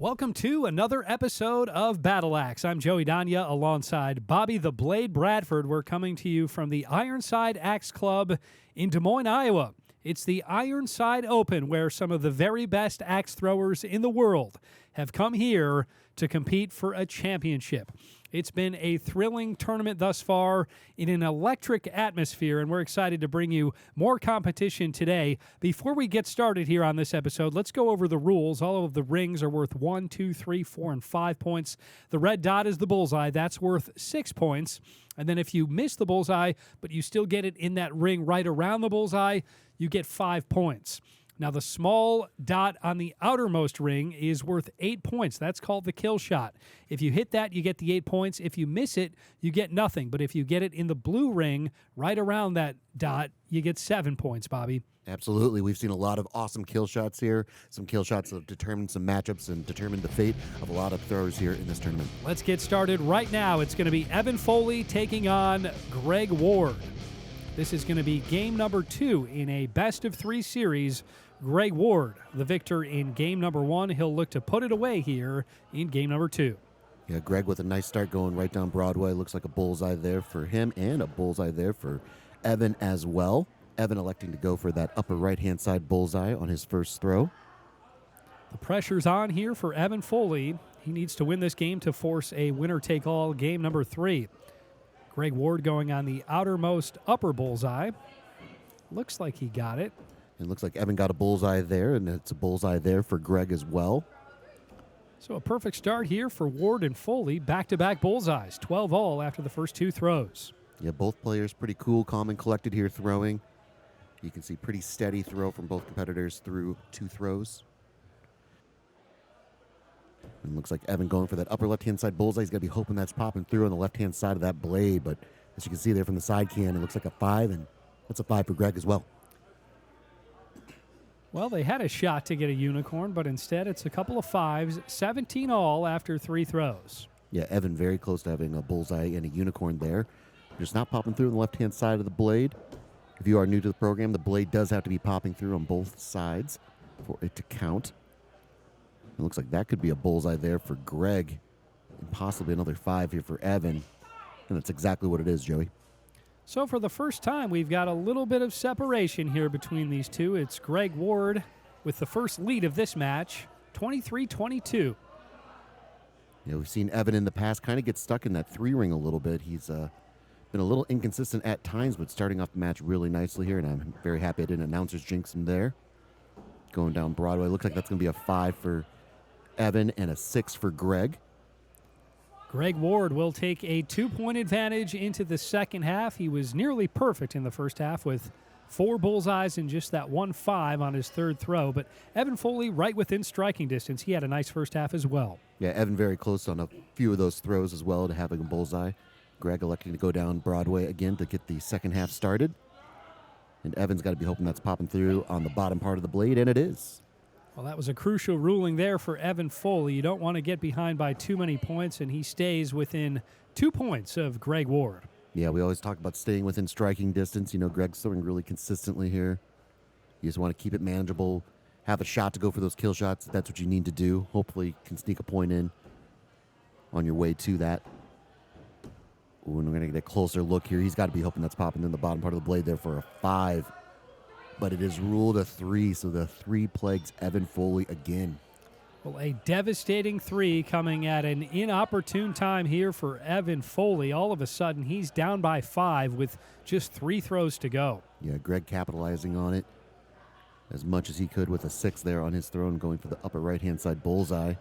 Welcome to another episode of Battle Axe. I'm Joey Danya alongside Bobby the Blade Bradford. We're coming to you from the Ironside Axe Club in Des Moines, Iowa. It's the Ironside Open, where some of the very best axe throwers in the world have come here to compete for a championship. It's been a thrilling tournament thus far in an electric atmosphere, and we're excited to bring you more competition today. Before we get started here on this episode, let's go over the rules. All of the rings are worth 1, 2, 3, 4, and 5 points. The red dot is the bullseye. That's worth 6 points. And then if you miss the bullseye, but you still get it in that ring right around the bullseye, you get 5 points. Now, the small dot on the outermost ring is worth 8 points. That's called the kill shot. If you hit that, you get the 8 points. If you miss it, you get nothing. But if you get it in the blue ring right around that dot, you get 7 points, Bobby. Absolutely. We've seen a lot of awesome kill shots here. Some kill shots that have determined some matchups and determined the fate of a lot of throwers here in this tournament. Let's get started right now. It's going to be Evan Foley taking on Greg Ward. This is going to be game number 2 in a best-of-3 series. Greg Ward, the victor in game number 1. He'll look to put it away here in game number 2. Yeah, Greg with a nice start going right down Broadway. Looks like a bullseye there for him and a bullseye there for Evan as well. Evan electing to go for that upper right-hand side bullseye on his first throw. The pressure's on here for Evan Foley. He needs to win this game to force a winner-take-all game number 3. Greg Ward going on the outermost upper bullseye. Looks like he got it. It looks like Evan got a bullseye there, and it's a bullseye there for Greg as well. So a perfect start here for Ward and Foley. Back-to-back bullseyes, 12 all after the first 2 throws. Yeah, both players pretty cool, calm, and collected here throwing. You can see pretty steady throw from both competitors through 2 throws. And looks like Evan going for that upper left-hand side bullseye. He's going to be hoping that's popping through on the left-hand side of that blade. But as you can see there from the side cam, it looks like a 5, and that's a 5 for Greg as well. Well, they had a shot to get a unicorn, but instead it's a couple of 5s, 17 all after 3 throws. Yeah, Evan very close to having a bullseye and a unicorn there. Just not popping through on the left-hand side of the blade. If you are new to the program, the blade does have to be popping through on both sides for it to count. It looks like that could be a bullseye there for Greg, and possibly another 5 here for Evan. And that's exactly what it is, Joey. So for the first time, we've got a little bit of separation here between these two. It's Greg Ward with the first lead of this match, 23-22. Yeah, we've seen Evan in the past kind of get stuck in that 3-ring a little bit. He's been a little inconsistent at times, but starting off the match really nicely here, and I'm very happy I didn't announcer's jinx him there. Going down Broadway, looks like that's going to be a 5 for Evan and a 6 for Greg. Greg Ward will take a 2-point advantage into the second half. He was nearly perfect in the first half with 4 bullseyes and just that 1 5 on his third throw. But Evan Foley right within striking distance. He had a nice first half as well. Yeah, Evan very close on a few of those throws as well to having a bullseye. Greg electing to go down Broadway again to get the second half started. And Evan's got to be hoping that's popping through on the bottom part of the blade, and it is. Well, that was a crucial ruling there for Evan Foley. You don't want to get behind by too many points, and he stays within 2 points of Greg Ward. Yeah, we always talk about staying within striking distance. You know, Greg's throwing really consistently here. You just want to keep it manageable, have a shot to go for those kill shots. That's what you need to do. Hopefully you can sneak a point in on your way to that. Ooh, and we're going to get a closer look here. He's got to be hoping that's popping in the bottom part of the blade there for a 5. But it is ruled a 3, so the 3 plagues Evan Foley again. Well, a devastating 3 coming at an inopportune time here for Evan Foley. All of a sudden, he's down by 5 with just 3 throws to go. Yeah, Greg capitalizing on it as much as he could with a 6 there on his throw and going for the upper right-hand side bullseye.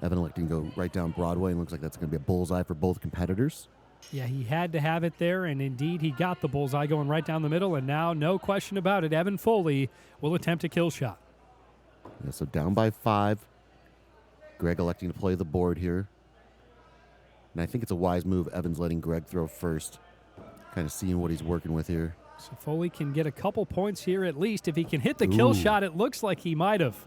Evan electing to go right down Broadway, and looks like that's going to be a bullseye for both competitors. Yeah, he had to have it there, and indeed he got the bullseye going right down the middle, and now, no question about it, Evan Foley will attempt a kill shot. Yeah, so down by 5. Greg electing to play the board here. And I think it's a wise move. Evan's letting Greg throw first, kind of seeing what he's working with here. So Foley can get a couple points here at least. If he can hit the kill shot, it looks like he might have.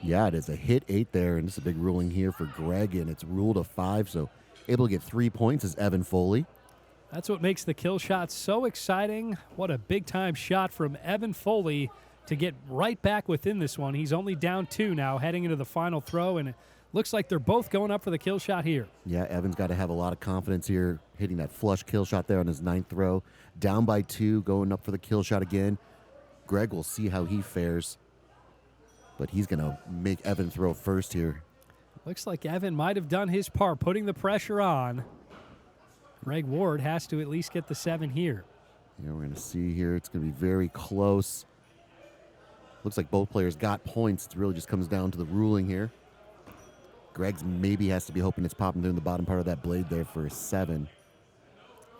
Yeah, it is a hit 8 there, and it's a big ruling here for Greg, and it's ruled a 5, so able to get 3 points is Evan Foley. That's what makes the kill shot so exciting. What a big-time shot from Evan Foley to get right back within this one. He's only down 2 now, heading into the final throw, and it looks like they're both going up for the kill shot here. Yeah, Evan's got to have a lot of confidence here, hitting that flush kill shot there on his 9th throw. Down by 2, going up for the kill shot again. Greg will see how he fares, but he's going to make Evan throw first here. Looks like Evan might have done his part, putting the pressure on. Greg Ward has to at least get the 7 here. Yeah, we're going to see here. It's going to be very close. Looks like both players got points. It really just comes down to the ruling here. Greg's maybe has to be hoping it's popping through in the bottom part of that blade there for a 7.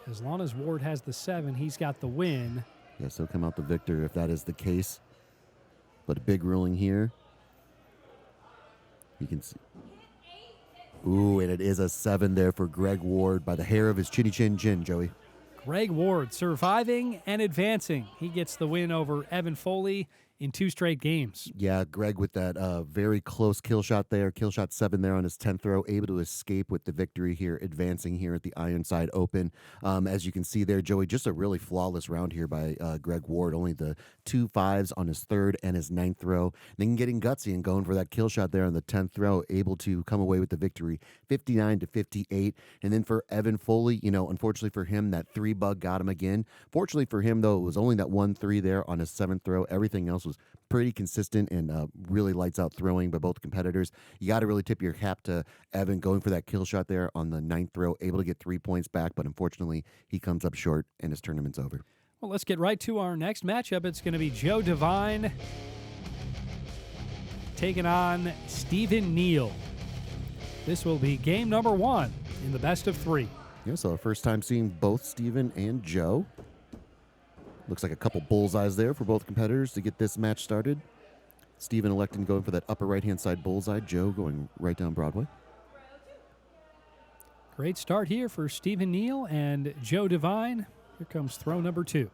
As long as Ward has the 7, he's got the win. Yes, he'll come out the victor if that is the case. But a big ruling here. You can see. Ooh, and it is a 7 there for Greg Ward by the hair of his chinny chin chin, Joey. Greg Ward surviving and advancing. He gets the win over Evan Foley in 2 straight games. Yeah, Greg with that very close kill shot there, kill shot 7 there on his 10th throw, able to escape with the victory here, advancing here at the Ironside Open. As you can see there, Joey, just a really flawless round here by Greg Ward. Only the 2 5s on his 3rd and his 9th throw. Then getting gutsy and going for that kill shot there on the 10th throw, able to come away with the victory, 59-58. And then for Evan Foley, unfortunately for him, that 3 bug got him again. Fortunately for him, though, it was only that 1 3 there on his 7th throw. Everything else was pretty consistent and really lights out throwing by both competitors. You got to really tip your cap to Evan going for that kill shot there on the 9th throw, able to get 3 points back, but unfortunately he comes up short and his tournament's over. Well, let's get right to our next matchup. It's going to be Joe Devine taking on Stephen Neal. This will be game number 1 in the best of 3. Yeah, so our first time seeing both Stephen and Joe. Looks like a couple bullseyes there for both competitors to get this match started. Stephen electing going for that upper right-hand side bullseye. Joe going right down Broadway. Great start here for Stephen Neal and Joe Devine. Here comes throw number 2.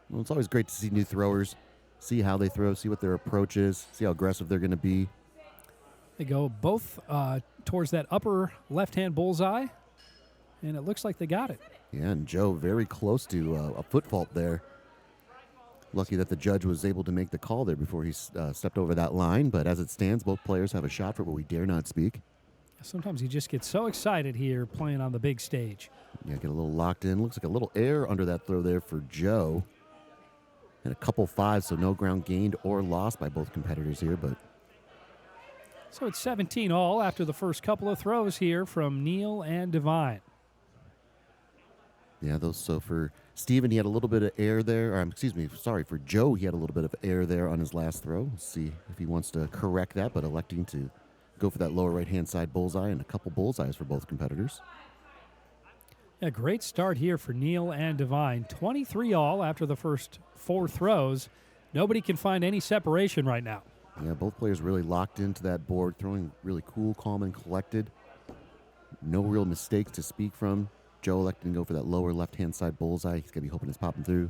Well, it's always great to see new throwers, see how they throw, see what their approach is, see how aggressive they're going to be. They go both towards that upper left-hand bullseye, and it looks like they got it. Yeah, and Joe very close to a foot fault there. Lucky that the judge was able to make the call there before he stepped over that line. But as it stands, both players have a shot for what we dare not speak. Sometimes you just get so excited here playing on the big stage. Yeah, get a little locked in. Looks like a little air under that throw there for Joe. And a couple 5s, so no ground gained or lost by both competitors here. But so it's 17 all after the first couple of throws here from Neal and Devine. yeah, so for Stephen, he had a little bit of air there. For Joe, he had a little bit of air there on his last throw. We'll see if he wants to correct that, but electing to go for that lower right-hand side bullseye and a couple bullseyes for both competitors. A great start here for Neal and Devine. 23 all after the first 4 throws. Nobody can find any separation right now. Yeah, both players really locked into that board, throwing really cool, calm, and collected. No real mistakes to speak from. Joe electing to go for that lower left-hand side bullseye. He's going to be hoping it's popping through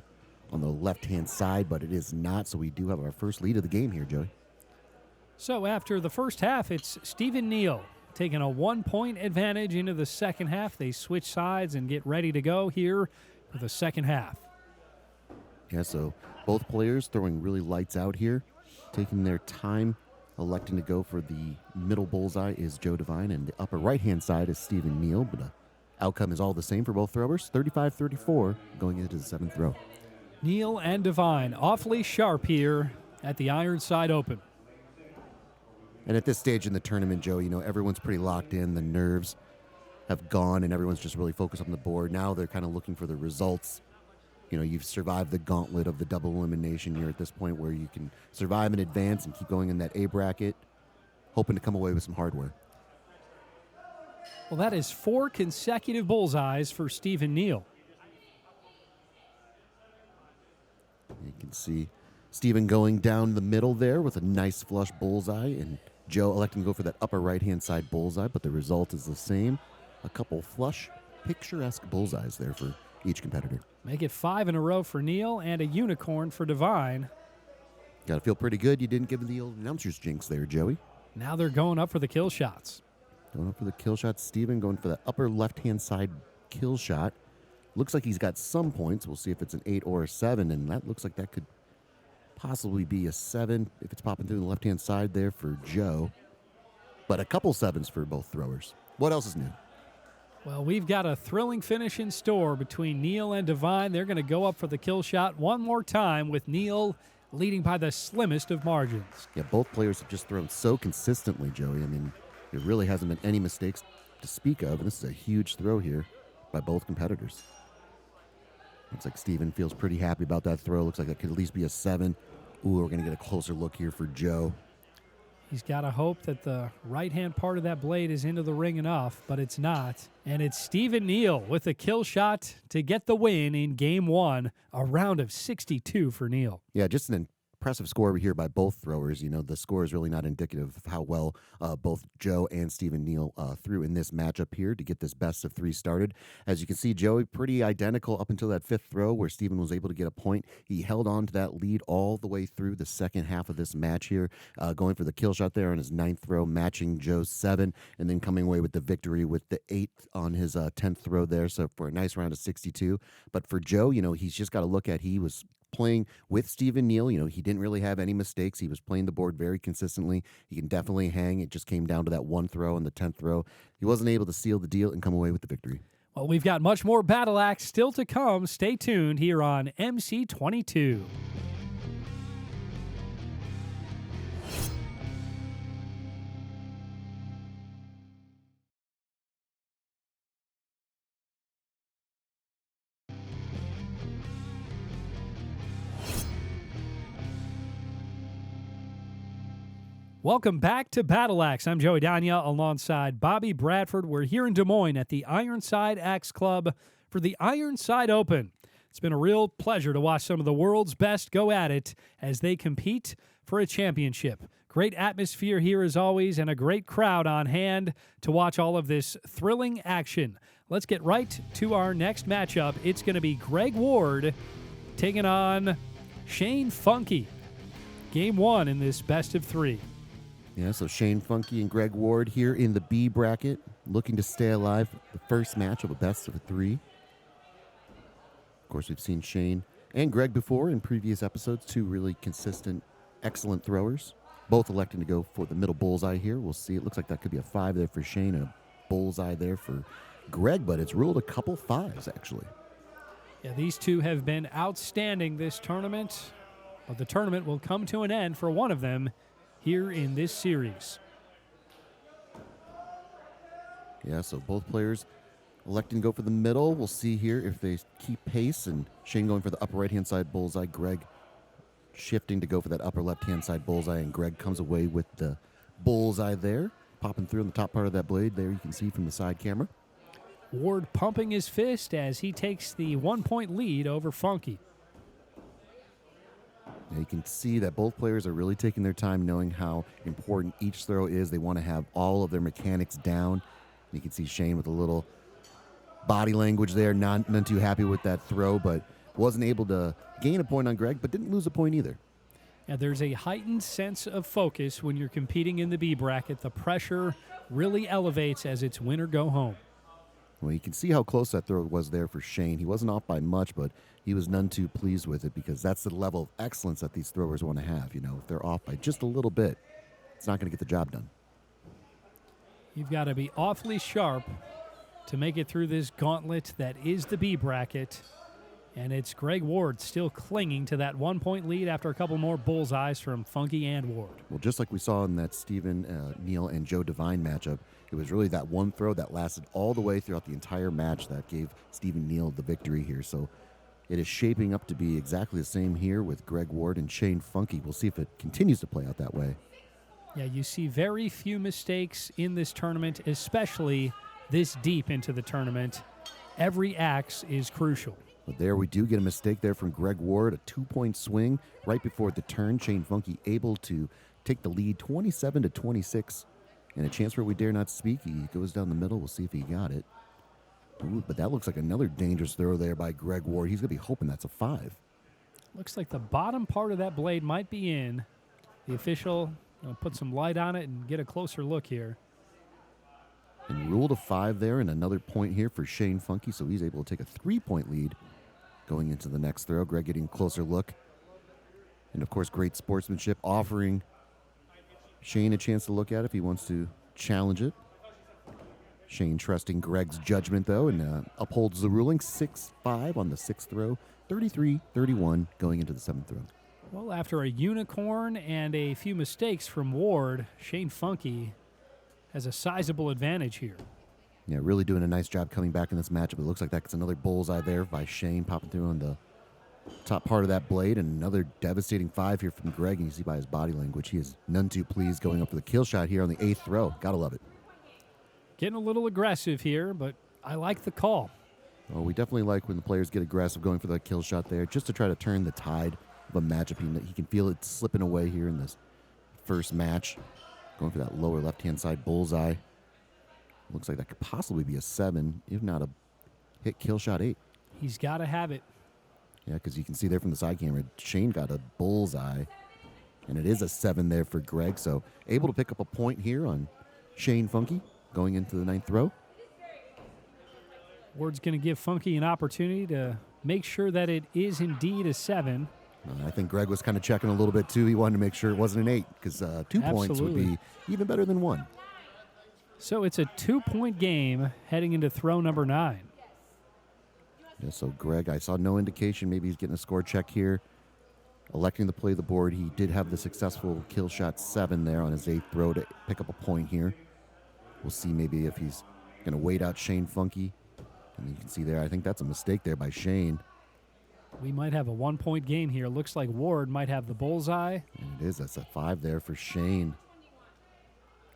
on the left-hand side, but it is not, so we do have our first lead of the game here, Joey. So after the first half, it's Stephen Neal taking a 1-point advantage into the second half. They switch sides and get ready to go here for the second half. Yeah, so both players throwing really lights out here, taking their time. Electing to go for the middle bullseye is Joe Devine, and the upper right-hand side is Stephen Neal, but the outcome is all the same for both throwers, 35-34 going into the 7th throw. Neal and Devine awfully sharp here at the Ironside Open. And at this stage in the tournament, Joe, everyone's pretty locked in. The nerves have gone, and everyone's just really focused on the board. Now they're kind of looking for the results. You've survived the gauntlet of the double elimination. You're at this point where you can survive and advance and keep going in that A bracket, hoping to come away with some hardware. Well, that is 4 consecutive bullseyes for Stephen Neal. You can see Stephen going down the middle there with a nice flush bullseye, and Joe electing to go for that upper right-hand side bullseye, but the result is the same. A couple flush, picturesque bullseyes there for each competitor. Make it 5 in a row for Neal and a unicorn for Devine. Got to feel pretty good. You didn't give him the old announcer's jinx there, Joey. Now they're going up for the kill shots. Going up for the kill shot. Steven going for the upper left-hand side kill shot. Looks like he's got some points. We'll see if it's an 8 or a 7, and that looks like that could possibly be a 7 if it's popping through the left-hand side there for Joe. But a couple 7s for both throwers. What else is new? Well, we've got a thrilling finish in store between Neal and Devine. They're going to go up for the kill shot one more time, with Neal leading by the slimmest of margins. Yeah, both players have just thrown so consistently, Joey. I mean, there really hasn't been any mistakes to speak of, and this is a huge throw here by both competitors. Looks like Steven feels pretty happy about that throw. Looks like that could at least be a 7. Ooh, we're going to get a closer look here for Joe. He's got to hope that the right-hand part of that blade is into the ring enough, but it's not. And it's Steven Neal with a kill shot to get the win in Game 1, a round of 62 for Neal. Yeah, just an impressive score here by both throwers. You know, the score is really not indicative of how well both Joe and Steven Neal threw in this matchup here to get this best of 3 started. As you can see, Joey pretty identical up until that 5th throw where Steven was able to get a point. He held on to that lead all the way through the second half of this match here, going for the kill shot there on his 9th throw, matching Joe's 7, and then coming away with the victory with the 8th on his 10th throw there. So for a nice round of 62. But for Joe, you know, he's just got to look at he was playing with Steven Neal. You know, he didn't really have any mistakes. He was playing the board very consistently. He can definitely hang. It just came down to that 1 throw and the 10th throw. He wasn't able to seal the deal and come away with the victory. Well, we've got much more Battle Axe still to come. Stay tuned here on MC22. Welcome back to Battle Axe. I'm Joey Danya alongside Bobby Bradford. We're here in Des Moines at the Ironside Axe Club for the Ironside Open. It's been a real pleasure to watch some of the world's best go at it as they compete for a championship. Great atmosphere here as always, and a great crowd on hand to watch all of this thrilling action. Let's get right to our next matchup. It's going to be Greg Ward taking on Shane Funky. Game 1 in this best of 3. Yeah, so Shane Funky and Greg Ward here in the B bracket, looking to stay alive. The first match of a best of 3. Of course, we've seen Shane and Greg before in previous episodes, 2 really consistent, excellent throwers. Both electing to go for the middle bullseye here. We'll see. It looks like that could be a 5 there for Shane and a bullseye there for Greg, but it's ruled a couple 5s, actually. Yeah, these two have been outstanding this tournament, but the tournament will come to an end for one of them here in this series. Yeah, so both players electing to go for the middle. We'll see here if they keep pace, and Shane going for the upper right-hand side bullseye, Greg shifting to go for that upper left-hand side bullseye, and Greg comes away with the bullseye there, popping through on the top part of that blade there you can see from the side camera. Ward pumping his fist as he takes the 1-point lead over Funky. Now you can see that both players are really taking their time knowing how important each throw is. They want to have all of their mechanics down. You can see Shane with a little body language there, none too happy with that throw, but wasn't able to gain a point on Greg, but didn't lose a point either. Yeah, there's a heightened sense of focus when you're competing in the B bracket. The pressure really elevates as it's win or go home. Well, you can see how close that throw was there for Shane. He wasn't off by much, but he was none too pleased with it because that's the level of excellence that these throwers want to have. You know, if they're off by just a little bit, it's not going to get the job done. You've got to be awfully sharp to make it through this gauntlet that is the B bracket. And it's Greg Ward still clinging to that 1-point lead after a couple more bullseyes from Funky and Ward. Well, just like we saw in that Steven Neal and Joe Devine matchup, it was really that one throw that lasted all the way throughout the entire match that gave Steven Neal the victory here. So it is shaping up to be exactly the same here with Greg Ward and Shane Funky. We'll see if it continues to play out that way. Yeah, you see very few mistakes in this tournament, especially this deep into the tournament. Every axe is crucial. But there we do get a mistake there from Greg Ward, a 2-point swing right before the turn. Shane Funky able to take the lead 27-26. And a chance where we dare not speak. He goes down the middle. We'll see if he got it. Ooh, but that looks like another dangerous throw there by Greg Ward. He's going to be hoping that's a 5. Looks like the bottom part of that blade might be in. The official put some light on it and get a closer look here. And ruled a 5 there, and another point here for Shane Funky, so he's able to take a 3-point lead going into the next throw. Greg getting a closer look. And, of course, great sportsmanship, offering Shane a chance to look at if he wants to challenge it. Shane trusting Greg's judgment, though, and upholds the ruling. 6-5 on the sixth throw, 33-31 going into the seventh throw. Well, after a unicorn and a few mistakes from Ward, Shane Funky has a sizable advantage here. Yeah, really doing a nice job coming back in this matchup. It looks like that's another bullseye there by Shane, popping through on the top part of that blade, and another devastating 5 here from Greg. And you see by his body language, he is none too pleased going up for the kill shot here on the 8th throw. Gotta love it. Getting a little aggressive here, but I like the call. Well, we definitely like when the players get aggressive going for the kill shot there, just to try to turn the tide of a matchup. He can feel it slipping away here in this first match. Going for that lower left-hand side bullseye. Looks like that could possibly be a 7, if not a hit kill shot 8. He's got to have it. Yeah, because you can see there from the side camera, Shane got a bullseye, and it is a 7 there for Greg. So able to pick up a point here on Shane Funky going into the 9th throw. Ward's going to give Funky an opportunity to make sure that it is indeed a 7. I think Greg was kind of checking a little bit, too. He wanted to make sure it wasn't an 8, because 2 points would be even better than 1. So it's a 2-point game heading into throw number 9. Yeah, so Greg, I saw no indication maybe he's getting a score check here. Electing to play the board. He did have the successful kill shot 7 there on his 8th throw to pick up a point here. We'll see maybe if he's going to wait out Shane Funky. And you can see there, I think that's a mistake there by Shane. We might have a 1-point game here. Looks like Ward might have the bullseye. And it is. That's a 5 there for Shane.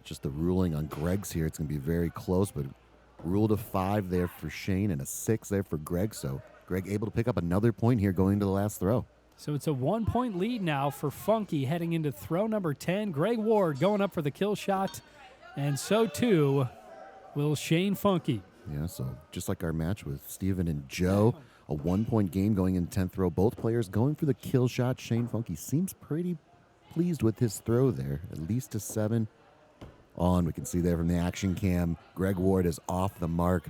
Just the ruling on Greg's here. It's going to be very close, but ruled a 5 there for Shane and a 6 there for Greg. So Greg able to pick up another point here going into the last throw. So it's a 1-point lead now for Funky heading into throw number 10. Greg Ward going up for the kill shot, and so too will Shane Funky. Yeah, so just like our match with Steven and Joe, a 1-point game going in 10th throw. Both players going for the kill shot. Shane Funky seems pretty pleased with his throw there, at least a 7. On, we can see there from the action cam, Greg Ward is off the mark.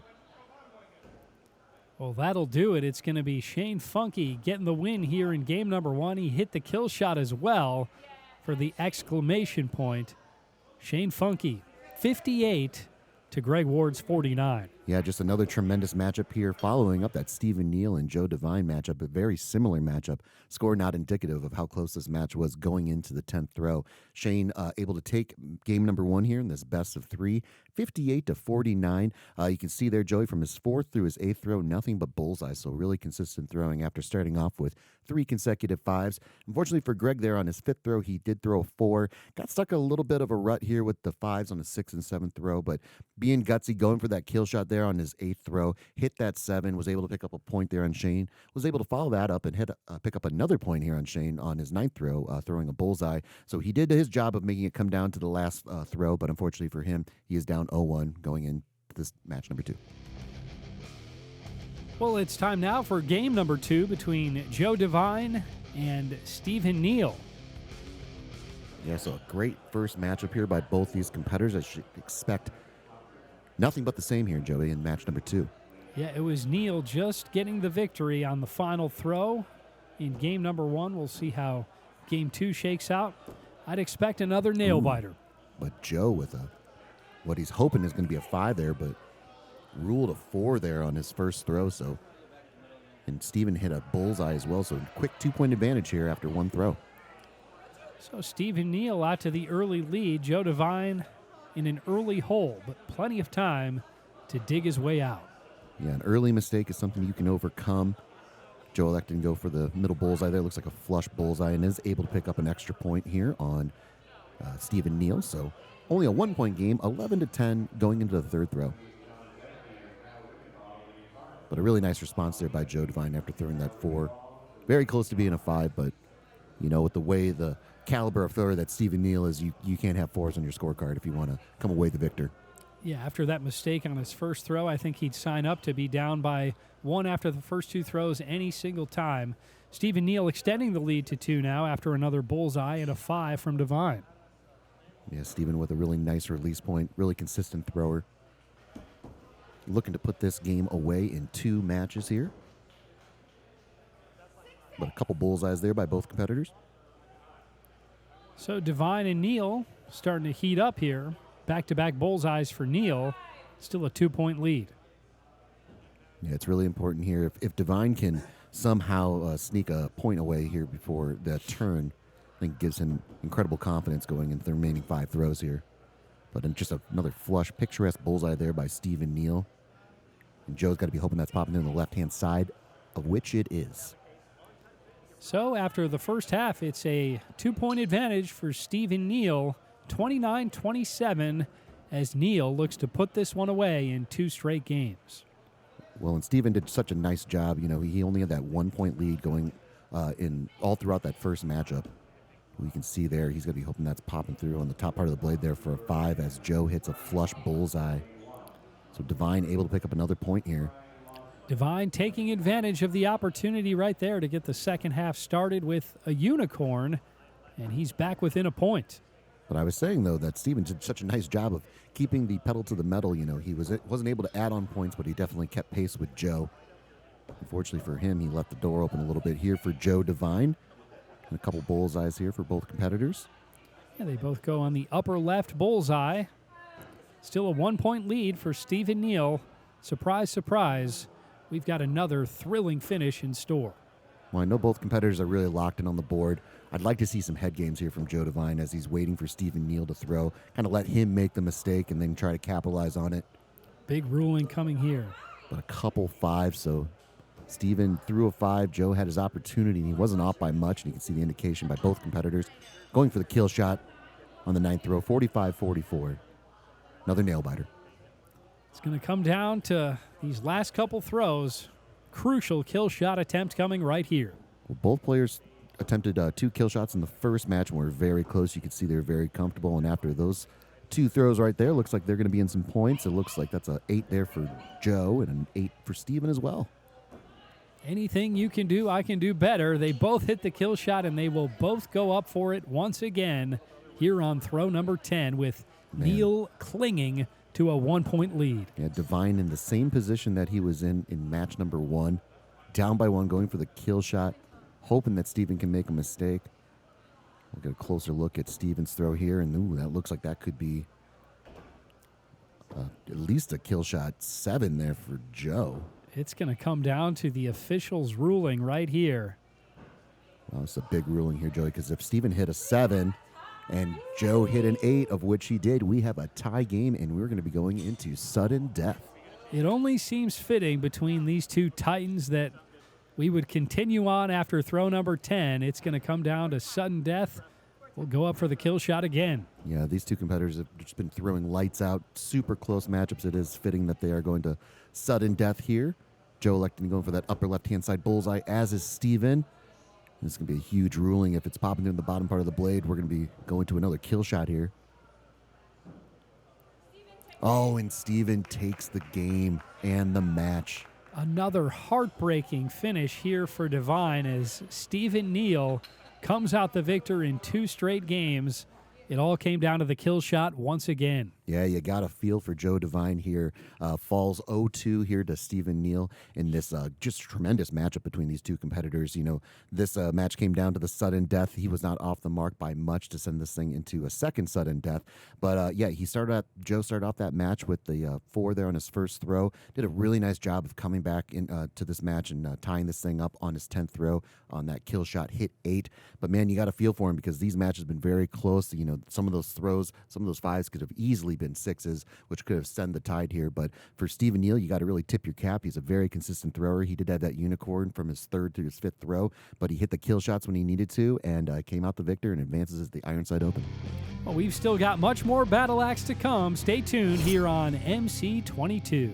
Well, that'll do it. It's going to be Shane Funky getting the win here in game number 1. He hit the kill shot as well for the exclamation point. Shane Funky, 58 to Greg Ward's 49. Yeah, just another tremendous matchup here following up that Stephen Neal and Joe Devine matchup, a very similar matchup. Score not indicative of how close this match was going into the 10th throw. Shane able to take game number 1 here in this best of 3, 58 to 49. You can see there, Joey, from his 4th through his 8th throw, nothing but bullseye. So really consistent throwing after starting off with 3 consecutive 5s. Unfortunately for Greg there on his 5th throw, he did throw a 4. Got stuck a little bit of a rut here with the 5s on his 6th and 7th throw, but being gutsy, going for that kill shot there on his 8th throw, hit that 7, was able to pick up a point there on Shane, was able to follow that up and pick up another point here on Shane on his 9th throw, throwing a bullseye. So he did his job of making it come down to the last throw, but unfortunately for him, he is down 0-1 going into this match number 2. Well, it's time now for game number 2 between Joe Devine and Stephen Neal. Yeah, so a great first matchup here by both these competitors. I should expect nothing but the same here, Joey, in match number 2. Yeah, it was Neal just getting the victory on the final throw in game number 1. We'll see how game 2 shakes out. I'd expect another nail biter. But Joe with what he's hoping is going to be a 5 there, but ruled a 4 there on his first throw. So, and Steven hit a bullseye as well. So quick 2-point advantage here after 1 throw. So Stephen Neal out to the early lead. Joe Devine in an early hole, but plenty of time to dig his way out. Yeah, an early mistake is something you can overcome. Joe elected to go for the middle bullseye there. Looks like a flush bullseye and is able to pick up an extra point here on Stephen Neal. So only a 1-point game, 11 to 10 going into the 3rd throw. But a really nice response there by Joe Devine after throwing that 4. Very close to being a 5, but you know, with the way the caliber of thrower that Stephen Neal is, you can't have 4s on your scorecard if you want to come away the victor. Yeah, after that mistake on his first throw, I think he'd sign up to be down by 1 after the first 2 throws any single time. Stephen Neal extending the lead to 2 now after another bullseye and a 5 from Devine. Yeah, Stephen with a really nice release point, really consistent thrower. Looking to put this game away in 2 matches here. But a couple bullseyes there by both competitors. So Divine and Neal starting to heat up here. Back-to-back bullseyes for Neal. Still a 2-point lead. Yeah, it's really important here. If Divine can somehow sneak a point away here before the turn, I think gives him incredible confidence going into the remaining 5 throws here. But then just another flush, picturesque bullseye there by Stephen Neal. And Joe's got to be hoping that's popping in the left-hand side, of which it is. So after the first half, it's a 2-point advantage for Stephen Neal, 29-27, as Neal looks to put this one away in 2 straight games. Well, and Stephen did such a nice job. You know, he only had that 1-point lead going in all throughout that first matchup. We can see there he's going to be hoping that's popping through on the top part of the blade there for a 5 as Joe hits a flush bullseye. So Divine able to pick up another point here. Divine taking advantage of the opportunity right there to get the second half started with a unicorn, and he's back within a point. But I was saying, though, that Steven did such a nice job of keeping the pedal to the metal. You know, he wasn't able to add on points, but he definitely kept pace with Joe. Unfortunately for him, he left the door open a little bit here for Joe Divine. And a couple bullseyes here for both competitors. Yeah, they both go on the upper left bullseye. Still a 1-point lead for Stephen Neal. Surprise, surprise. We've got another thrilling finish in store. Well, I know both competitors are really locked in on the board. I'd like to see some head games here from Joe Divine as he's waiting for Stephen Neal to throw. Kind of let him make the mistake and then try to capitalize on it. Big ruling coming here. But a couple 5s, so Stephen threw a 5. Joe had his opportunity, and he wasn't off by much, and you can see the indication by both competitors going for the kill shot on the 9th throw, 45-44. Another nail-biter. It's going to come down to these last couple throws. Crucial kill shot attempt coming right here. Well, both players attempted 2 kill shots in the first match and were very close. You could see they were very comfortable, and after those 2 throws right there, looks like they're going to be in some points. It looks like that's an 8 there for Joe and an 8 for Stephen as well. Anything you can do, I can do better. They both hit the kill shot, and they will both go up for it once again here on throw number 10 with Neal clinging to a 1-point lead. Yeah, Divine in the same position that he was in match number 1. Down by 1, going for the kill shot, hoping that Stephen can make a mistake. We'll get a closer look at Stephen's throw here, and ooh, that looks like that could be at least a kill shot 7 there for Joe. It's going to come down to the officials' ruling right here. Well, it's a big ruling here, Joey, because if Stephen hit a 7 and Joe hit an 8, of which he did, we have a tie game, and we're going to be going into sudden death. It only seems fitting between these two titans that we would continue on after throw number 10. It's going to come down to sudden death. We'll go up for the kill shot again. Yeah, these two competitors have just been throwing lights out. Super close matchups. It is fitting that they are going to sudden death here. Joe electing to go for that upper left-hand side bullseye, as is Steven. This is going to be a huge ruling. If it's popping in the bottom part of the blade, we're going to be going to another kill shot here. Oh, and Steven takes the game and the match. Another heartbreaking finish here for Divine as Stephen Neal comes out the victor in 2 straight games. It all came down to the kill shot once again. Yeah, you got a feel for Joe Divine here. Falls 0-2 here to Stephen Neal in this just tremendous matchup between these two competitors. You know, this match came down to the sudden death. He was not off the mark by much to send this thing into a second sudden death. But yeah, Joe started off that match with the 4 there on his first throw. Did a really nice job of coming back in to this match and tying this thing up on his 10th throw on that kill shot, hit 8. But man, you got to feel for him because these matches have been very close. You know, some of those throws, some of those 5s could have easily been 6s, which could have sent the tide here. But for Stephen Neal, you got to really tip your cap. He's a very consistent thrower. He did have that unicorn from his 3rd to his 5th throw, but he hit the kill shots when he needed to and came out the victor and advances as the Ironside Open. Well, we've still got much more Battle Axe to come. Stay tuned here on MC22.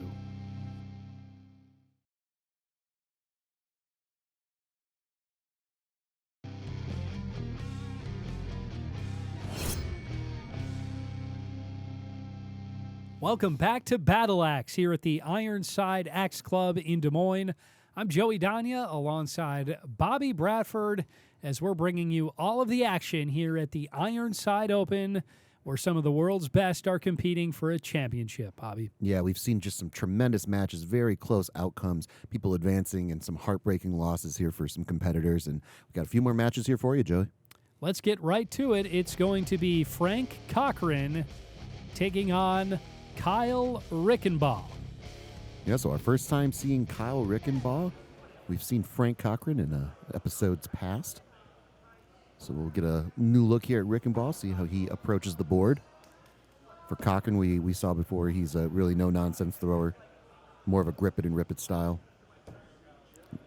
Welcome back to Battle Axe here at the Ironside Axe Club in Des Moines. I'm Joey Danya alongside Bobby Bradford as we're bringing you all of the action here at the Ironside Open where some of the world's best are competing for a championship, Bobby. Yeah, we've seen just some tremendous matches, very close outcomes, people advancing, and some heartbreaking losses here for some competitors. And we've got a few more matches here for you, Joey. Let's get right to it. It's going to be Frank Cochran taking on Kyle Rickenbaugh. Yeah, so our first time seeing Kyle Rickenbaugh. We've seen Frank Cochran in episodes past. So we'll get a new look here at Rickenbaugh, see how he approaches the board. For Cochran, we saw before, he's a really no-nonsense thrower. More of a grip it and rip it style.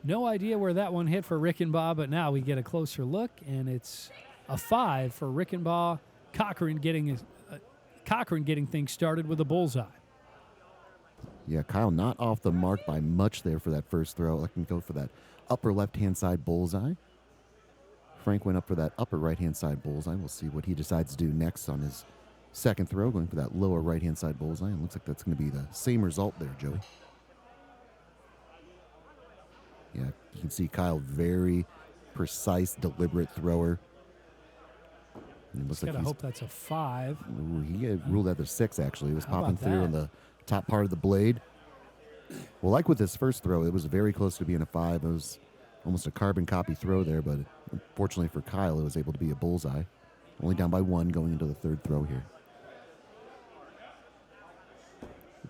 No idea where that one hit for Rickenbaugh, but now we get a closer look, and it's a 5 for Rickenbaugh. Cochran getting things started with a bullseye. Yeah, Kyle not off the mark by much there for that first throw. I can go for that upper left-hand side bullseye. Frank went up for that upper right-hand side bullseye. We'll see what he decides to do next on his second throw, going for that lower right-hand side bullseye. It looks like that's going to be the same result there, Joey. Yeah, you can see Kyle, very precise, deliberate thrower. And it looks Just like gotta hope that's a 5. Ooh, he ruled that a 6, actually. It was How popping about through that? on the top part of the blade. Well, like with his first throw, it was very close to being a 5. It was almost a carbon copy throw there, but unfortunately for Kyle, it was able to be a bullseye. Only down by 1 going into the third throw here.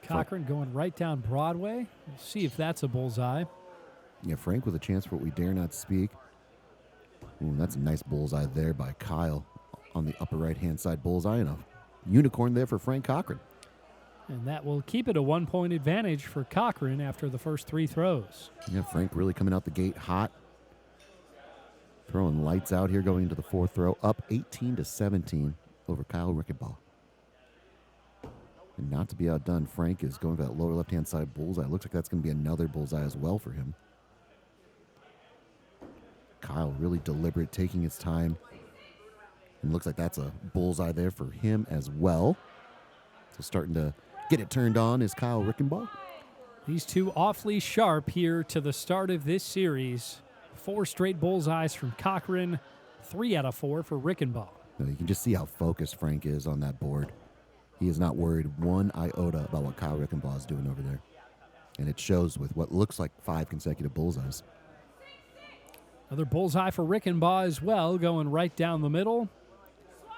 Cochran going right down Broadway. We'll see if that's a bullseye. Yeah, Frank with a chance for what we dare not speak. Ooh, that's a nice bullseye there by Kyle on the upper right-hand side bullseye, and a unicorn there for Frank Cochran. And that will keep it a 1-point advantage for Cochran after the first 3 throws. Yeah, Frank really coming out the gate hot. Throwing lights out here going into the fourth throw, up 18-17 over Kyle Rickenbaugh. And not to be outdone, Frank is going for that lower left-hand side bullseye. Looks like that's going to be another bullseye as well for him. Kyle really deliberate, taking his time. And looks like that's a bullseye there for him as well. So starting to get it turned on is Kyle Rickenbaugh. These two awfully sharp here to the start of this series. 4 straight bullseyes from Cochran, 3 out of 4 for Rickenbaugh. You can just see how focused Frank is on that board. He is not worried one iota about what Kyle Rickenbaugh is doing over there. And it shows with what looks like 5 consecutive bullseyes. Another bullseye for Rickenbaugh as well, going right down the middle.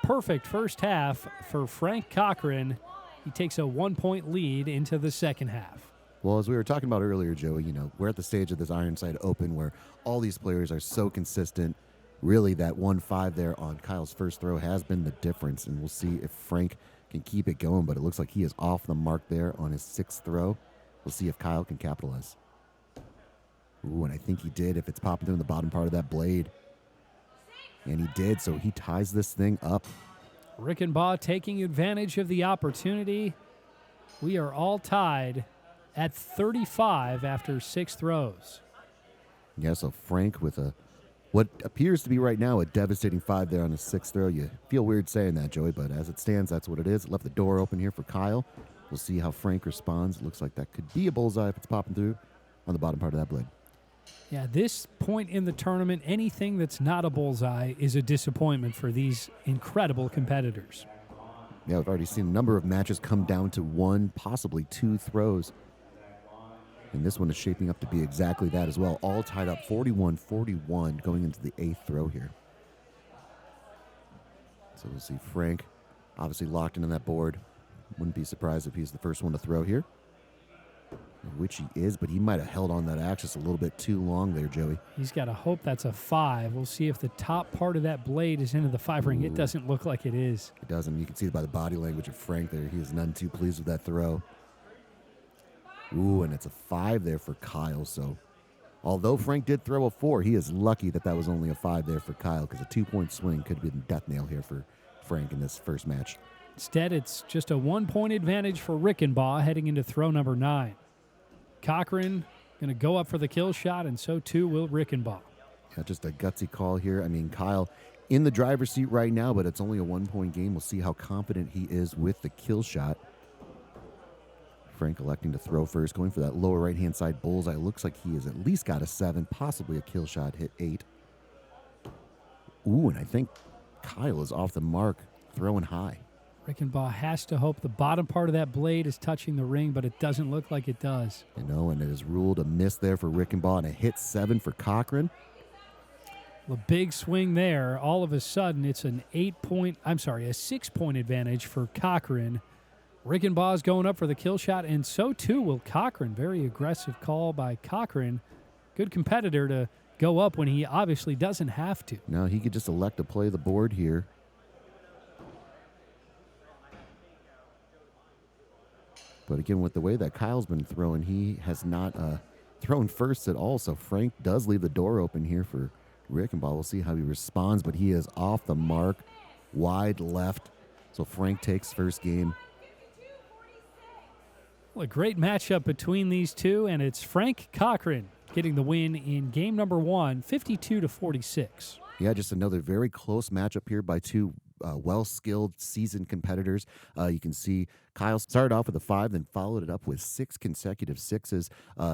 Perfect first half for Frank Cochran. He takes a 1-point lead into the second half. Well, as we were talking about earlier, Joey, we're at the stage of this Ironside Open where all these players are so consistent. Really, that 1-5 there on Kyle's first throw has been the difference, and we'll see if Frank can keep it going, but it looks like he is off the mark there on his 6th throw. We'll see if Kyle can capitalize. Ooh, and I think he did if it's popping through in the bottom part of that blade. And he did, so he ties this thing up. Rickenbaugh taking advantage of the opportunity. We are all tied at 35 after 6 throws. Yeah, so Frank with what appears to be right now a devastating 5 there on his 6th throw. You feel weird saying that, Joey, but as it stands, that's what it is. It left the door open here for Kyle. We'll see how Frank responds. It looks like that could be a bullseye if it's popping through on the bottom part of that blade. Yeah, this point in the tournament, anything that's not a bullseye is a disappointment for these incredible competitors. Yeah, we've already seen a number of matches come down to 1, possibly 2 throws. And this one is shaping up to be exactly that as well. All tied up 41-41 going into the 8th throw here. So we'll see Frank obviously locked into that board. Wouldn't be surprised if he's the first one to throw here. Which he is, but he might have held on that axis a little bit too long there, Joey. He's got to hope that's a 5. We'll see if the top part of that blade is into the 5 ring. It doesn't look like it is. It doesn't. You can see it by the body language of Frank there. He is none too pleased with that throw. Ooh, and it's a 5 there for Kyle. So although Frank did throw a 4, he is lucky that that was only a 5 there for Kyle, because a 2-point swing could have been death nail here for Frank in this first match. Instead, it's just a 1-point advantage for Rickenbaugh heading into throw number 9. Cochran going to go up for the kill shot, and so too will Rickenbaugh. Yeah, just a gutsy call here. I mean, Kyle in the driver's seat right now, but it's only a 1-point game. We'll see how confident he is with the kill shot. Frank electing to throw first, going for that lower right-hand side bullseye. Looks like he has at least got a 7, possibly a kill shot, hit 8. Ooh, and I think Kyle is off the mark, throwing high. Rickenbaugh has to hope the bottom part of that blade is touching the ring, but it doesn't look like it does. And it is ruled a miss there for Rickenbaugh, and a hit 7 for Cochran. The big swing there. All of a sudden, it's a 6-point advantage for Cochran. Rickenbaugh's going up for the kill shot, and so too will Cochran. Very aggressive call by Cochran. Good competitor to go up when he obviously doesn't have to. No, he could just elect to play the board here. But again, with the way that Kyle's been throwing, he has not thrown first at all. So Frank does leave the door open here for Rickenbaugh. We'll see how he responds, but he is off the mark, wide left. So Frank takes first game. Well, a great matchup between these two, and it's Frank Cochran getting the win in game number 1, 52-46. Yeah, just another very close matchup here by two well-skilled, seasoned competitors. You can see Kyle started off with a 5, then followed it up with 6 consecutive 6s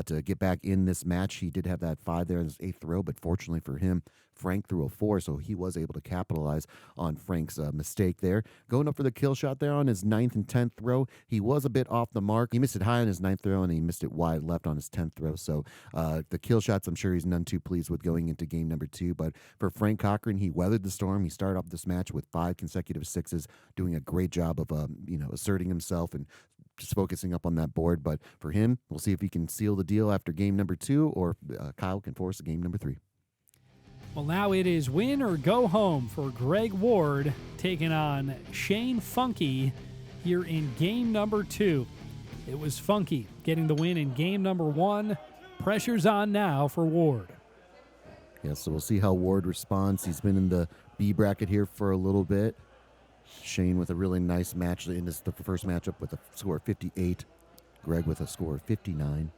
to get back in this match. He did have that 5 there in his 8th throw, but fortunately for him, Frank threw a 4, so he was able to capitalize on Frank's mistake there. Going up for the kill shot there on his 9th and 10th throw, he was a bit off the mark. He missed it high on his 9th throw, and he missed it wide left on his 10th throw. So the kill shots, I'm sure he's none too pleased with going into game number 2. But for Frank Cochran, he weathered the storm. He started off this match with 5 consecutive 6s, doing a great job of asserting himself and just focusing up on that board. But for him, we'll see if he can seal the deal after game number 2, or Kyle can force a game number 3. Well, now it is win or go home for Greg Ward taking on Shane Funky here in game number 2. It was Funky getting the win in game number 1. Pressure's on now for Ward. Yeah, so we'll see how Ward responds. He's been in the B bracket here for a little bit. Shane with a really nice match in the first matchup with a score of 58. Greg with a score of 59.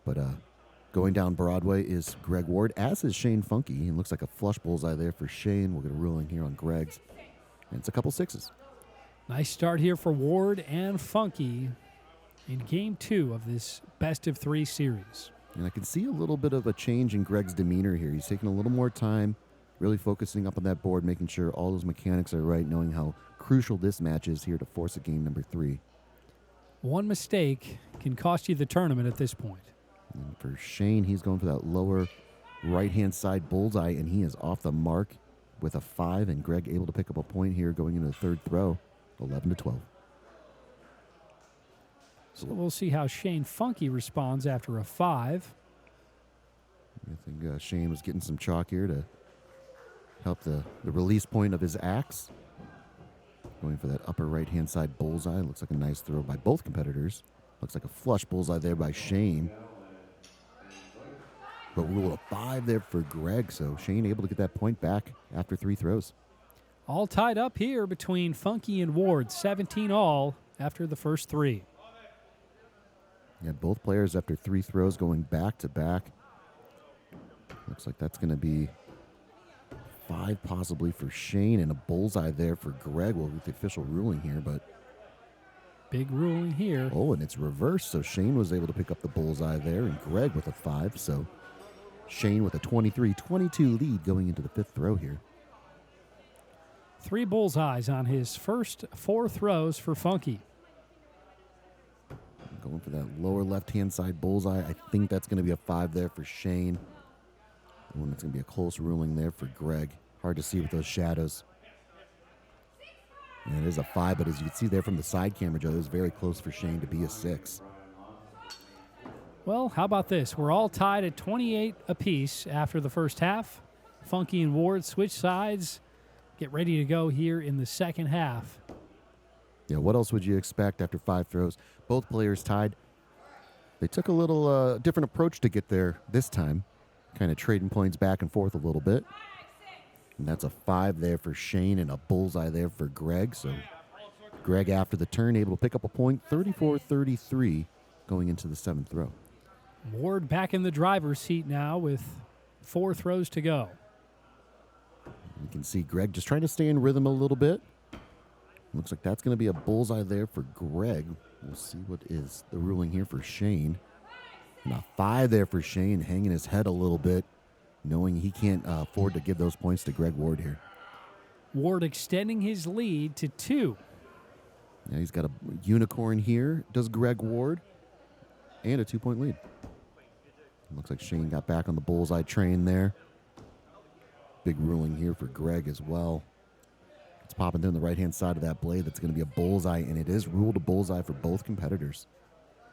But going down Broadway is Greg Ward, as is Shane Funky. It looks like a flush bullseye there for Shane. We'll get a ruling here on Greg's. And it's a couple 6s. Nice start here for Ward and Funky in game 2 of this best-of-3 series. And I can see a little bit of a change in Greg's demeanor here. He's taking a little more time, really focusing up on that board, making sure all those mechanics are right, knowing how crucial this match is here to force a game number 3. One mistake can cost you the tournament at this point. And for Shane, he's going for that lower right-hand side bullseye, and he is off the mark with a 5, and Greg able to pick up a point here going into the 3rd throw, 11-12. So we'll see how Shane Funky responds after a 5. I think Shane was getting some chalk here to help the release point of his axe. Going for that upper right-hand side bullseye. Looks like a nice throw by both competitors. Looks like a flush bullseye there by Shane. But rule of 5 there for Greg, so Shane able to get that point back after 3 throws. All tied up here between Funky and Ward, 17 all after the first 3. Yeah, both players after 3 throws going back to back. Looks like that's going to be 5 possibly for Shane, and a bullseye there for Greg. We'll get the official ruling here, but big ruling here. Oh, and it's reversed, so Shane was able to pick up the bullseye there, and Greg with a 5, so Shane with a 23-22 lead going into the 5th throw here. 3 bullseyes on his first 4 throws for Funky. Going for that lower left-hand side bullseye. I think that's going to be a 5 there for Shane. And it's going to be a close ruling there for Greg. Hard to see with those shadows. And it is a 5, but as you can see there from the side camera, Joe, it was very close for Shane to be a 6. Well, how about this? We're all tied at 28 apiece after the first half. Funky and Ward switch sides. Get ready to go here in the second half. Yeah, what else would you expect after 5 throws? Both players tied. They took a little different approach to get there this time. Kind of trading points back and forth a little bit. And that's a 5 there for Shane and a bullseye there for Greg. So Greg, after the turn, able to pick up a point, 34-33 going into the 7th throw. Ward back in the driver's seat now with 4 throws to go. You can see Greg just trying to stay in rhythm a little bit. Looks like that's going to be a bullseye there for Greg. We'll see what is the ruling here for Shane. And a 5 there for Shane, hanging his head a little bit, knowing he can't afford to give those points to Greg Ward here. Ward extending his lead to 2. Yeah, he's got a unicorn here, does Greg Ward, and a 2-point lead. Looks like Shane got back on the bullseye train there. Big ruling here for Greg as well. It's popping down the right-hand side of that blade. That's going to be a bullseye, and it is ruled a bullseye for both competitors.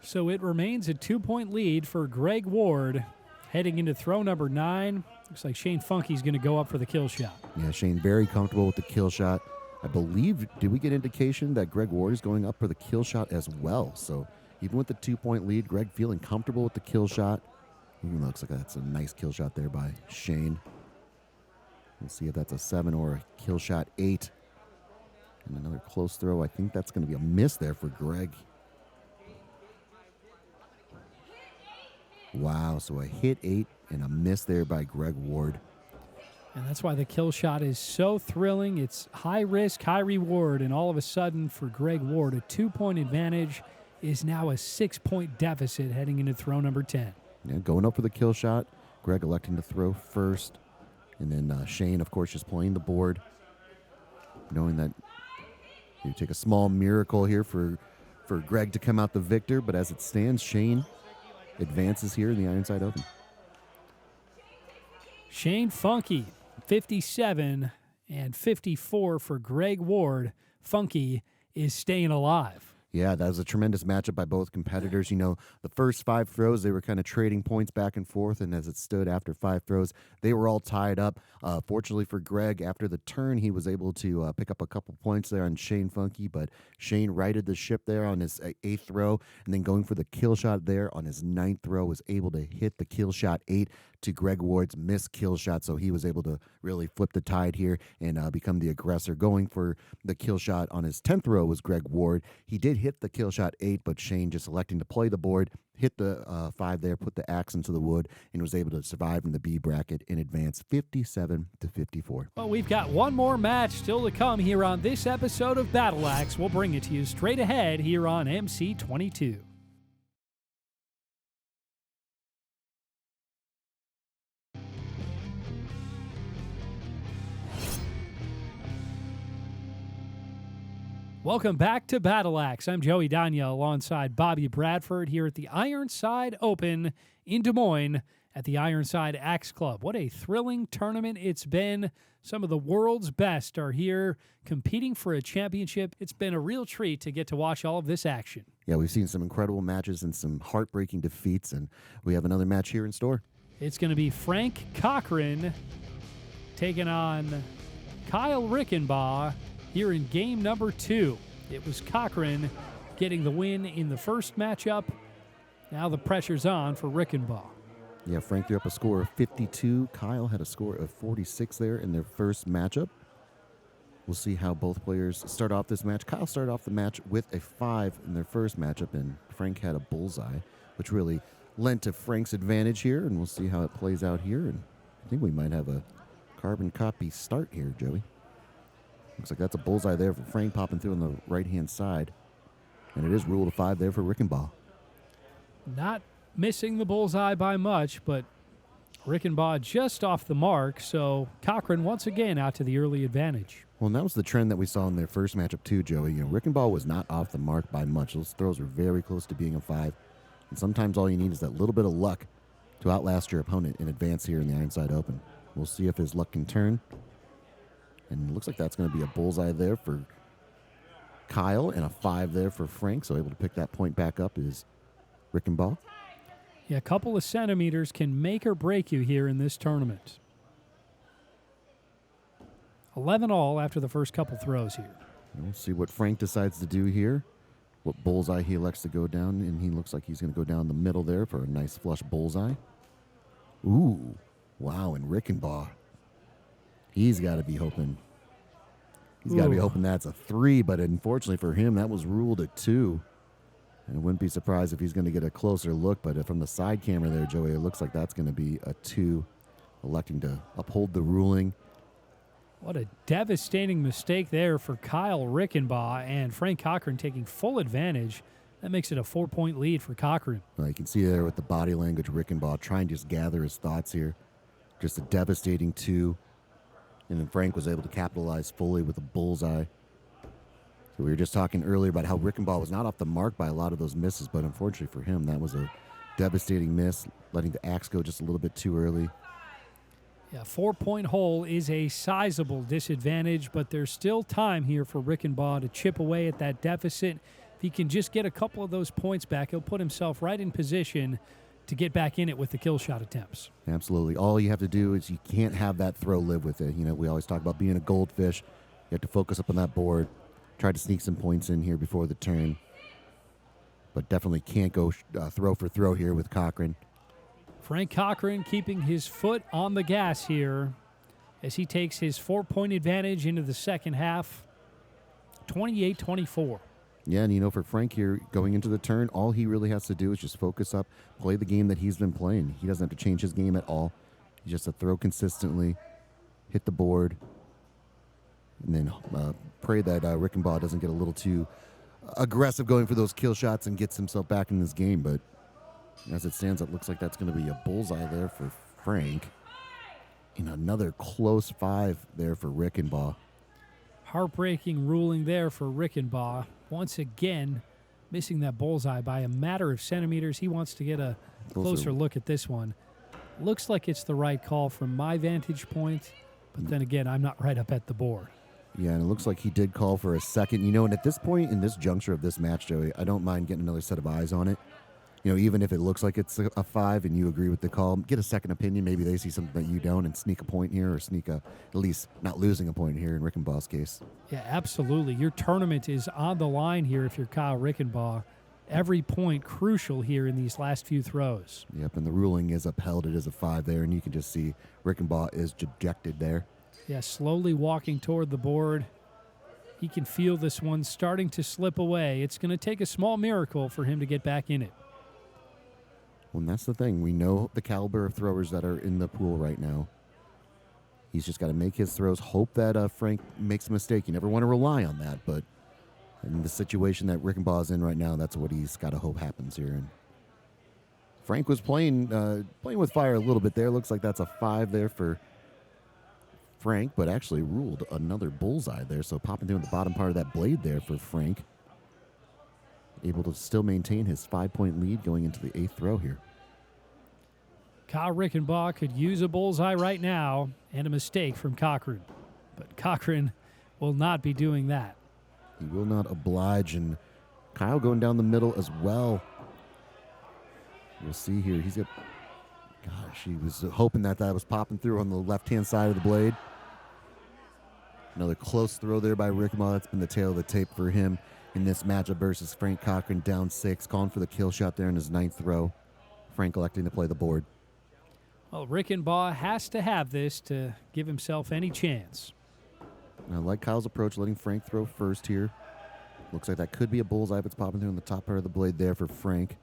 So it remains a 2-point lead for Greg Ward heading into throw number 9. Looks like Shane Funky's going to go up for the kill shot. Yeah, Shane very comfortable with the kill shot. I believe, did we get indication that Greg Ward is going up for the kill shot as well? So even with the 2-point lead, Greg feeling comfortable with the kill shot. Ooh, looks like that's a nice kill shot there by Shane. We'll see if that's a 7 or a kill shot 8. And another close throw. I think that's going to be a miss there for Greg. Wow, so a hit 8 and a miss there by Greg Ward. And that's why the kill shot is so thrilling. It's high risk, high reward, and all of a sudden for Greg Ward, a 2-point advantage is now a 6-point deficit heading into throw number 10. Yeah, going up for the kill shot. Greg electing to throw first. And then Shane, of course, just playing the board. Knowing that you take a small miracle here for Greg to come out the victor. But as it stands, Shane advances here in the Ironside Open. Shane Funky, 57 and 54 for Greg Ward. Funky is staying alive. Yeah, that was a tremendous matchup by both competitors. You know, the first 5 throws, they were kind of trading points back and forth, and as it stood after 5 throws, they were all tied up. Fortunately for Greg, after the turn, he was able to pick up a couple points there on Shane Funky, but Shane righted the ship there on his 8th throw, and then going for the kill shot there on his 9th throw, was able to hit the kill shot 8 to Greg Ward's missed kill shot, so he was able to really flip the tide here and become the aggressor. Going for the kill shot on his 10th throw was Greg Ward. He did hit the kill shot 8, but Shane just electing to play the board, hit the 5 there, put the axe into the wood, and was able to survive in the B bracket in advance 57 to 54. Well, we've got one more match still to come here on this episode of Battle Axe. We'll bring it to you straight ahead here on MC22. Welcome back to Battle Axe. I'm Joey Danya alongside Bobby Bradford here at the Ironside Open in Des Moines at the Ironside Axe Club. What a thrilling tournament it's been. Some of the world's best are here competing for a championship. It's been a real treat to get to watch all of this action. Yeah, we've seen some incredible matches and some heartbreaking defeats, and we have another match here in store. It's going to be Frank Cochran taking on Kyle Rickenbaugh here in game number 2. It was Cochran getting the win in the first matchup. Now the pressure's on for Rickenbaugh. Yeah, Frank threw up a score of 52. Kyle had a score of 46 there in their first matchup. We'll see how both players start off this match. Kyle started off the match with a 5 in their first matchup, and Frank had a bullseye, which really lent to Frank's advantage here, and we'll see how it plays out here. And I think we might have a carbon copy start here, Joey. Looks like that's a bullseye there for Frank, popping through on the right-hand side. And it is ruled a 5 there for Rickenbaugh. Not missing the bullseye by much, but Rickenbaugh just off the mark, so Cochran once again out to the early advantage. Well, and that was the trend that we saw in their first matchup too, Joey. You know, Rickenbaugh was not off the mark by much. Those throws were very close to being a 5. And sometimes all you need is that little bit of luck to outlast your opponent in advance here in the Ironside Open. We'll see if his luck can turn. And it looks like that's going to be a bullseye there for Kyle and a 5 there for Frank. So able to pick that point back up is Rickenbaugh. Yeah, a couple of centimeters can make or break you here in this tournament. 11 all after the first couple throws here. We'll see what Frank decides to do here. What bullseye he elects to go down. And he looks like he's going to go down the middle there for a nice flush bullseye. Ooh, wow, and Rickenbaugh. He's got to be hoping. He's got to be hoping that's a 3, but unfortunately for him, that was ruled a 2. And I wouldn't be surprised if he's going to get a closer look, but from the side camera there, Joey, it looks like that's going to be a 2, electing to uphold the ruling. What a devastating mistake there for Kyle Rickenbaugh, and Frank Cochran taking full advantage. That makes it a 4-point lead for Cochran. Well, you can see there with the body language, Rickenbaugh trying to just gather his thoughts here. Just a devastating 2. And then Frank was able to capitalize fully with a bullseye. So we were just talking earlier about how Rickenbaugh was not off the mark by a lot of those misses, but unfortunately for him, that was a devastating miss, letting the axe go just a little bit too early. Yeah, 4-point hole is a sizable disadvantage, but there's still time here for Rickenbaugh to chip away at that deficit. If he can just get a couple of those points back, he'll put himself right in position to get back in it with the kill shot attempts. Absolutely. All you have to do is you can't have that throw live with it. You know, we always talk about being a goldfish. You have to focus up on that board, try to sneak some points in here before the turn. But definitely can't go throw for throw here with Cochran. Frank Cochran keeping his foot on the gas here as he takes his 4-point advantage into the second half, 28-24. Yeah, and you know, for Frank here, going into the turn, all he really has to do is just focus up, play the game that he's been playing. He doesn't have to change his game at all. He just has to throw consistently, hit the board, and then pray that Rickenbaugh doesn't get a little too aggressive going for those kill shots and gets himself back in this game. But as it stands, it looks like that's going to be a bullseye there for Frank. And another close 5 there for Rickenbaugh. Heartbreaking ruling there for Rickenbaugh. Once again, missing that bullseye by a matter of centimeters. He wants to get a closer look at this one. Looks like it's the right call from my vantage point, but then again, I'm not right up at the board. Yeah, and it looks like he did call for a second. You know, and at this point in this juncture of this match, Joey, I don't mind getting another set of eyes on it. You know, even if it looks like it's a 5 and you agree with the call, get a second opinion. Maybe they see something that you don't and sneak a point here, or sneak at least not losing a point here in Rickenbaugh's case. Yeah, absolutely. Your tournament is on the line here if you're Kyle Rickenbaugh. Every point crucial here in these last few throws. Yep, and the ruling is upheld. It is a 5 there, and you can just see Rickenbaugh is dejected there. Yeah, slowly walking toward the board. He can feel this one starting to slip away. It's going to take a small miracle for him to get back in it. Well, and that's the thing. We know the caliber of throwers that are in the pool right now. He's just got to make his throws, hope that Frank makes a mistake. You never want to rely on that, but in the situation that Rickenbaugh is in right now, that's what he's got to hope happens here. And Frank was playing with fire a little bit there. Looks like that's a 5 there for Frank, but actually ruled another bullseye there. So popping through the bottom part of that blade there for Frank. Able to still maintain his 5-point lead going into the 8th throw here. Kyle Rickenbaugh could use a bullseye right now and a mistake from Cochran. But Cochran will not be doing that. He will not oblige, and Kyle going down the middle as well. We'll see here. He's got... Gosh, he was hoping that was popping through on the left-hand side of the blade. Another close throw there by Rickenbaugh. That's been the tail of the tape for him in this matchup versus Frank Cochran, down 6, calling for the kill shot there in his 9th throw. Frank electing to play the board. Well, Rickenbaugh has to have this to give himself any chance. I like Kyle's approach, letting Frank throw first here. Looks like that could be a bullseye if it's popping through on the top part of the blade there for Frank.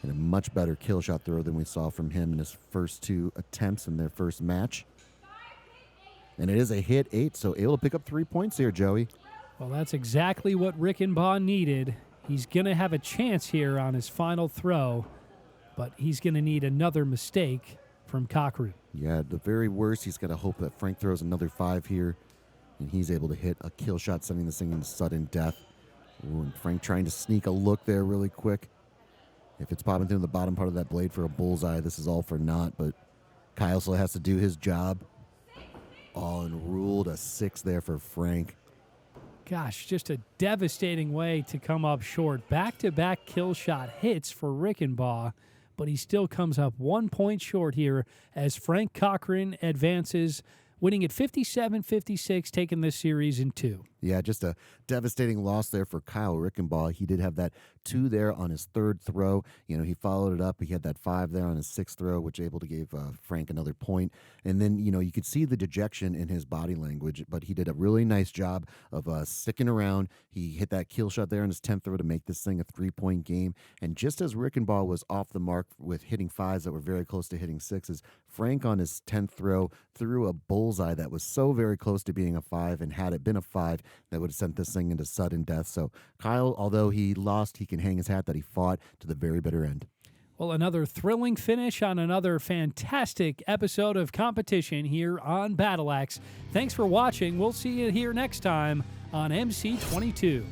And a much better kill shot throw than we saw from him in his first 2 attempts in their first match. And it is a hit 8, so able to pick up 3 points here, Joey. Well, that's exactly what Rickenbaugh needed. He's going to have a chance here on his final throw, but he's going to need another mistake from Cochran. Yeah, at the very worst, he's got to hope that Frank throws another 5 here, and he's able to hit a kill shot, sending this thing into sudden death. Ooh, and Frank trying to sneak a look there really quick. If it's popping through the bottom part of that blade for a bullseye, this is all for naught, but Kyle still has to do his job. Oh, and ruled a 6 there for Frank. Gosh, just a devastating way to come up short. Back-to-back kill shot hits for Rickenbaugh, but he still comes up 1 point short here as Frank Cochran advances, winning at 57-56, taking this series in 2. Yeah, just a devastating loss there for Kyle Rickenbaugh. He did have that 2 there on his 3rd throw. You know, he followed it up. He had that 5 there on his 6th throw, which able to give Frank another point. And then, you know, you could see the dejection in his body language, but he did a really nice job of sticking around. He hit that kill shot there on his 10th throw to make this thing a 3-point game. And just as Rickenbaugh was off the mark with hitting 5s that were very close to hitting 6s, Frank on his 10th throw threw a bullseye that was so very close to being a 5, and had it been a 5, that would have sent this thing into sudden death. So Kyle, although he lost, he can hang his hat that he fought to the very bitter end. Well, another thrilling finish on another fantastic episode of competition here on Battle Axe. Thanks for watching. We'll see you here next time on MC22.